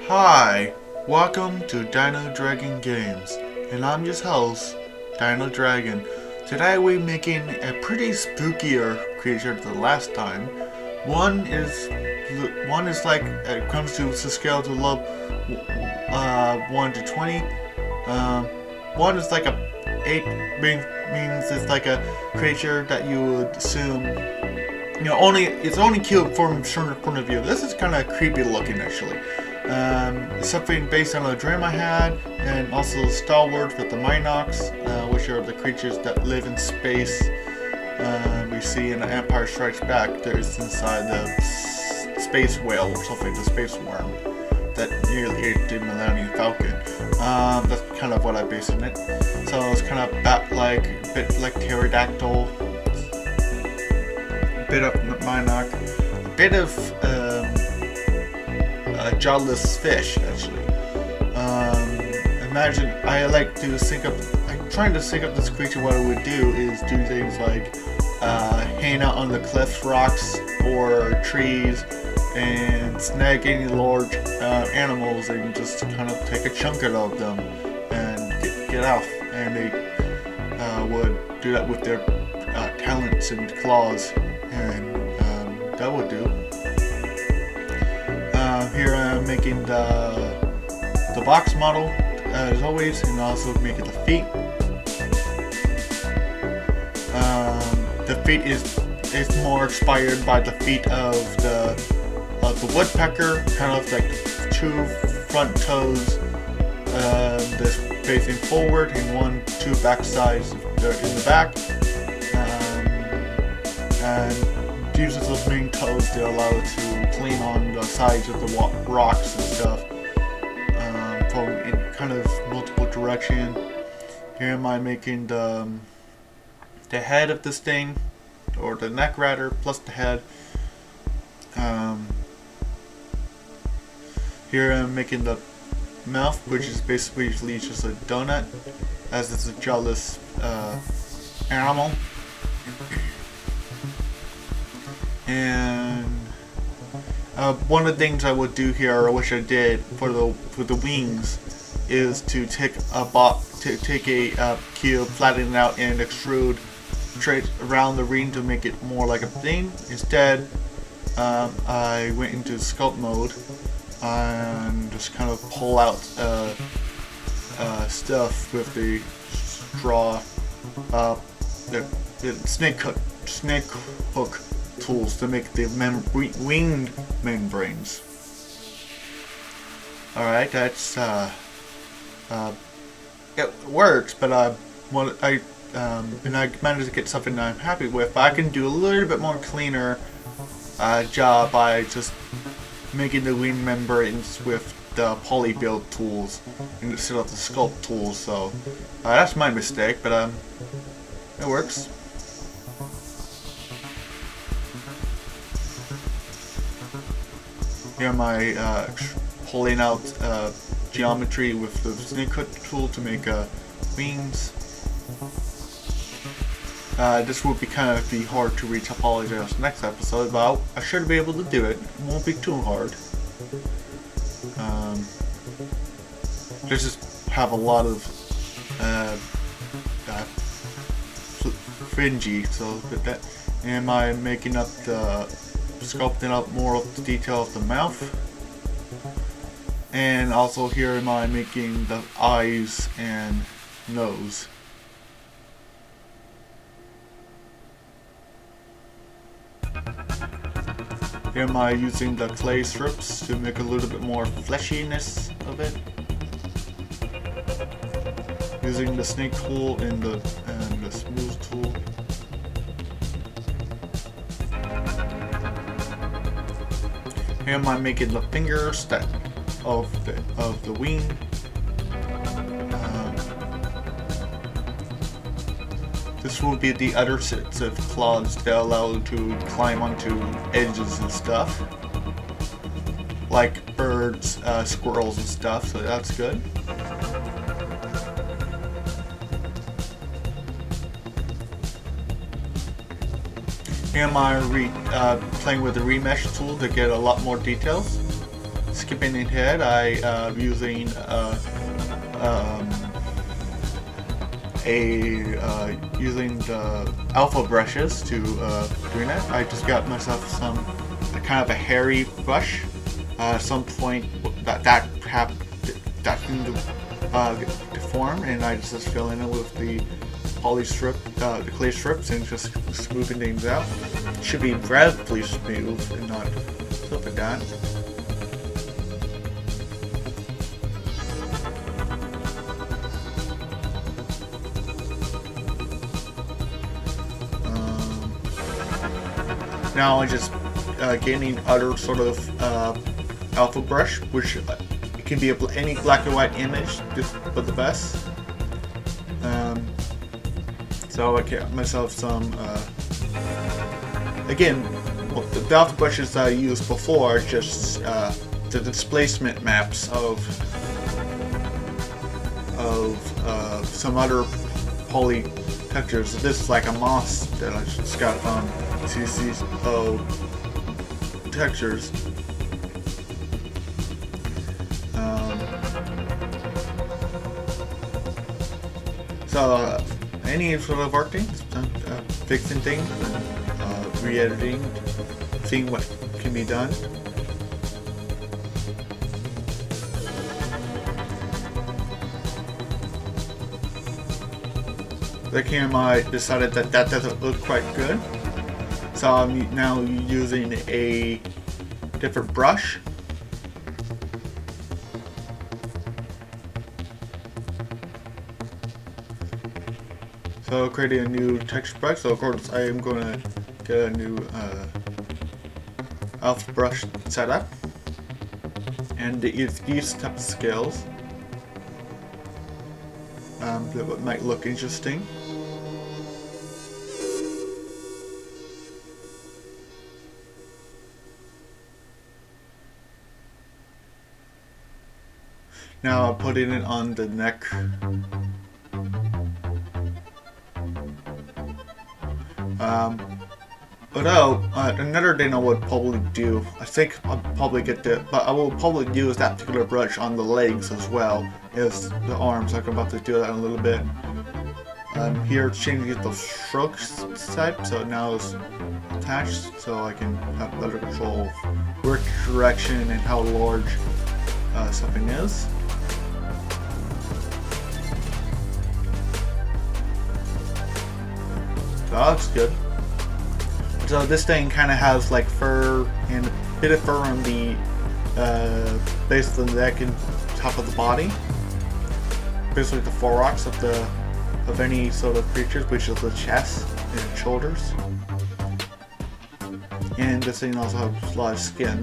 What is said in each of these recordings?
Hi, welcome to Dino Dragon Games, and I'm your host, Dino Dragon. Today we're making a pretty spookier creature than the last time. One is like it comes to the scale to love 1 to 20. One is like a 8 means it's like a creature that you would assume it's only cute from a certain point of view. This is kind of creepy looking actually. Something based on a dream I had, and also Star Wars with the Minocs, which are the creatures that live in space. We see in the Empire Strikes Back, there's inside the space whale or something, the space worm that nearly ate the Millennium Falcon. That's kind of what I based on it. So it's kind of bat-like, a bit like pterodactyl, a bit of Minoc, a bit of Jawless fish actually. Imagine I'm trying to sync up this creature. What I would do is do things like hang out on the cliffs, rocks, or trees, and snag any large animals and just kind of take a chunk out of them and get off. And they would do that with their talons and claws, and that would do. Here I'm making the box model as always, and also making the feet. The feet is more inspired by the feet of the woodpecker, kind of like 2 front toes that's facing forward and 2 back sides in the back, and uses those main toes to allow it to clean on the sides of the rocks and stuff from in kind of multiple direction. Here am I making the head of this thing, or the neck rather, plus the head. Here I'm making the mouth, which is basically just a donut, as it's a jawless animal. And one of the things I would do here, or which I did for the wings, is to take a cube, flatten it out, and extrude straight around the ring to make it more like a thing. Instead, I went into sculpt mode and just kind of pull out stuff with the straw, the snake hook tools to make the winged membranes. Alright, that's it works, but I managed to get something that I'm happy with. But I can do a little bit more cleaner job by just making the wing membranes with the poly build tools instead of the sculpt tools. So that's my mistake, but it works. Here am I pulling out geometry with the snake hook tool to make wings. This will be hard to reach. I apologize next episode, but I should be able to do it. It won't be too hard. Let's just have a lot of fringy. So that, am I making up sculpting up more of the detail of the mouth, and also here am I making the eyes and nose. Here am I using the clay strips to make a little bit more fleshiness of it, using the snake tool and the smooth tool. Here am I making the fingers of the wing. This will be the other sets of claws that allow you to climb onto edges and stuff, like birds, squirrels and stuff, so that's good. Here am I playing with the remesh tool to get a lot more details. skipping ahead, using using the alpha brushes to doing that. I just got myself some kind of a hairy brush. At some point that can deform, and I just fill in it with the poly strip, the clay strips, and just smoothing things out. It should be relatively smooth and not stuff like that. Now I'm just getting other sort of alpha brush, which it can be any black and white image, but the best. So I get myself some. Again, the alpha brushes I used before are just the displacement maps of some other poly textures. This is like a moss that I just got from CCO textures. So any sort of art things, fixing things, re-editing, seeing what can be done. The camera decided that doesn't look quite good, so I'm now using a different brush. So creating a new texture brush. So of course I am going to get a new alpha brush setup, and it's these type of scales that might look interesting. Now I'm putting it on the neck. Although another thing I would probably do, I think I'll probably get the, but I will probably use that particular brush on the legs as well as the arms. Like I'm about to do that in a little bit. Here it's changing the strokes type, so now it's attached, so I can have better control of which direction and how large something is. So that looks good. So this thing kind of has like fur and a bit of fur on the base of the neck and top of the body. Basically the thorax of any sort of creatures, which is the chest and shoulders. And this thing also has a lot of skin.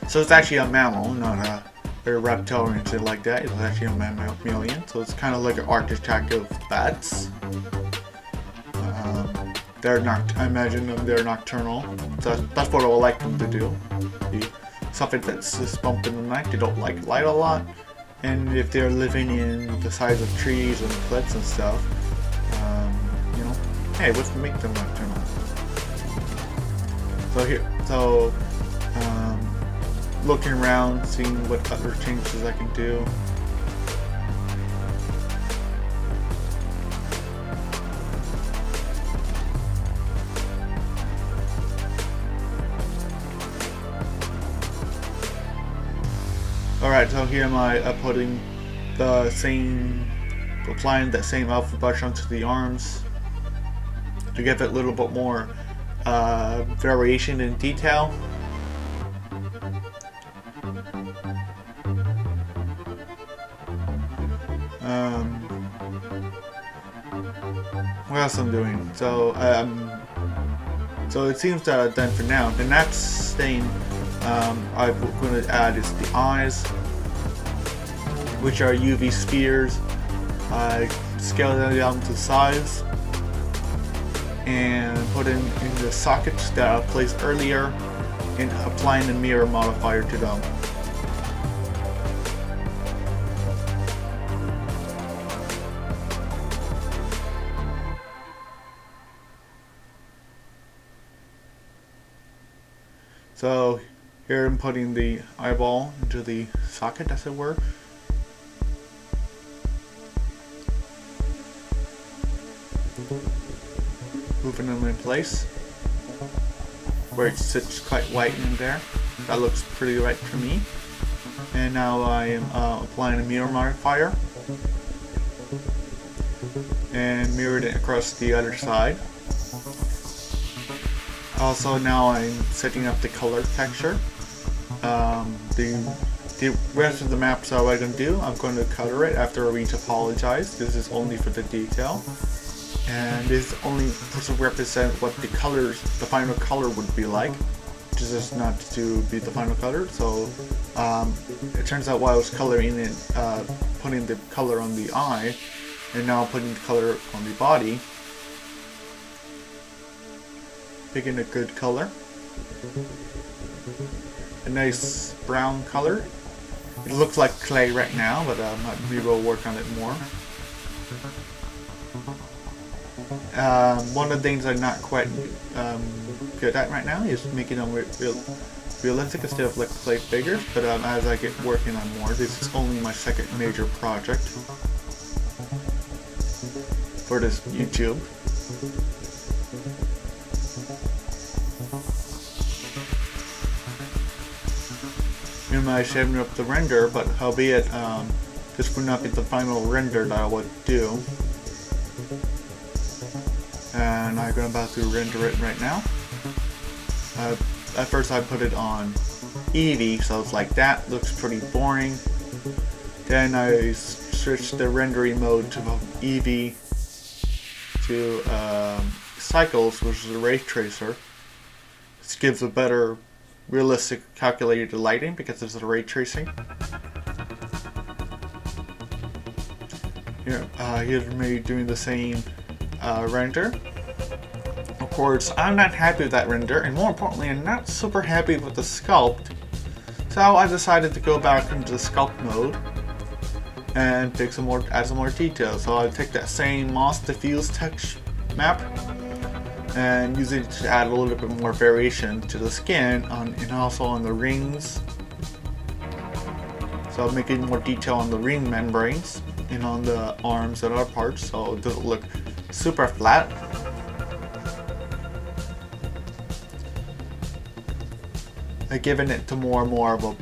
So it's actually a mammal, not a reptile or anything like that. It's actually a mammalian. So it's kind of like an architect of bats. I imagine they're nocturnal. So that's what I would like them to do. Something that's just bumped in the night. They don't like light a lot. And if they're living in the sides of trees and cliffs and stuff, you know, hey, let's make them nocturnal. So looking around, seeing what other changes I can do. Alright, so here am I applying that same alpha brush onto the arms to give it a little bit more variation and detail. What else I'm doing? So it seems that I've done for now. The next thing I'm going to add is the eyes, which are UV spheres. I scale them down to size and put in the sockets that I placed earlier and applying the mirror modifier to them. So Here I'm putting the eyeball into the socket, as it were. Moving them in place where it sits quite white in there. That looks pretty right to me. And now I am applying a mirror modifier and mirrored it across the other side. Also, now I'm setting up the color texture. The rest of the maps I'm going to do, I'm going to color it after we apologize. This is only for the detail, and this is only to represent what the final color would be like. This is not to be the final color. So it turns out while I was coloring it, putting the color on the eye, and now putting the color on the body, picking a good color, a nice brown color. It looks like clay right now, but we will work on it more. One of the things I'm not quite good at right now is making them realistic instead of like clay figures, but as I get working on more, this is only my second major project for this YouTube. Am I saving up the render, but albeit this would not be the final render that I would do. And I'm about to render it right now. At first I put it on Eevee, so it's like that, looks pretty boring. Then I switched the rendering mode to Eevee to Cycles, which is a ray tracer. This gives a better realistic calculated lighting because it's a ray tracing. Here, here's me doing the same render. Of course, I'm not happy with that render, and more importantly, I'm not super happy with the sculpt. So I decided to go back into the sculpt mode and add some more detail. So I take that same moss diffuse text map and use it to add a little bit more variation to the skin and also on the rings. So I'm making more detail on the ring membranes and on the arms and other parts, so it doesn't look super flat. I've given it to more and more of a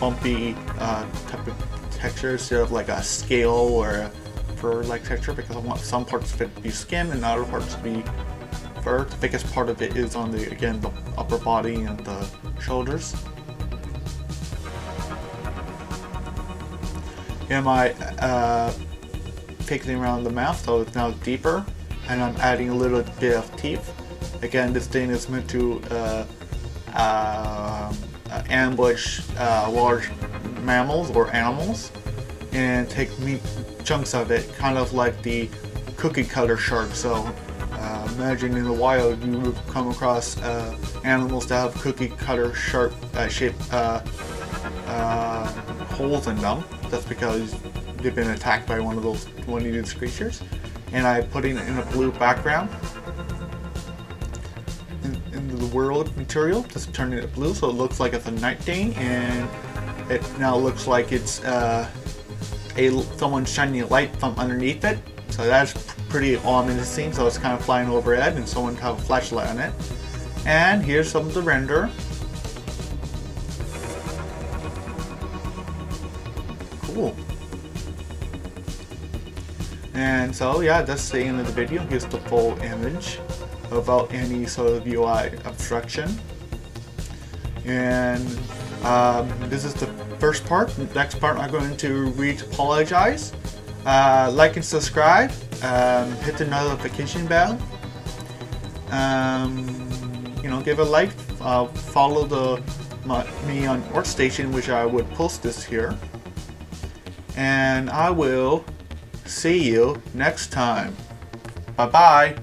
bumpy type of texture instead of like a scale or a fur-like texture, because I want some parts of it to be skin and other parts to be fur. The biggest part of it is on the upper body and the shoulders. Am I picking around the mouth, so it's now deeper, and I'm adding a little bit of teeth. Again, this thing is meant to ambush large mammals or animals and take meat chunks of it, kind of like the cookie cutter shark. So imagine in the wild you would come across animals that have cookie cutter sharp shaped holes in them. That's because they've been attacked by one of these creatures. And I put it in a blue background into the world material, just turning it blue so it looks like it's a night thing, and it now looks like it's someone shining a light from underneath it. So that's pretty ominous scene, so it's kind of flying overhead and someone have a flashlight on it. And here's some of the render. Cool. And so yeah, that's the end of the video. Here's the full image without any sort of UI obstruction. And this is the first part. The next part I'm going to apologize. Like and subscribe. Hit the notification bell. Give a like. Follow me on Workstation, which I would post this here. And I will see you next time. Bye bye.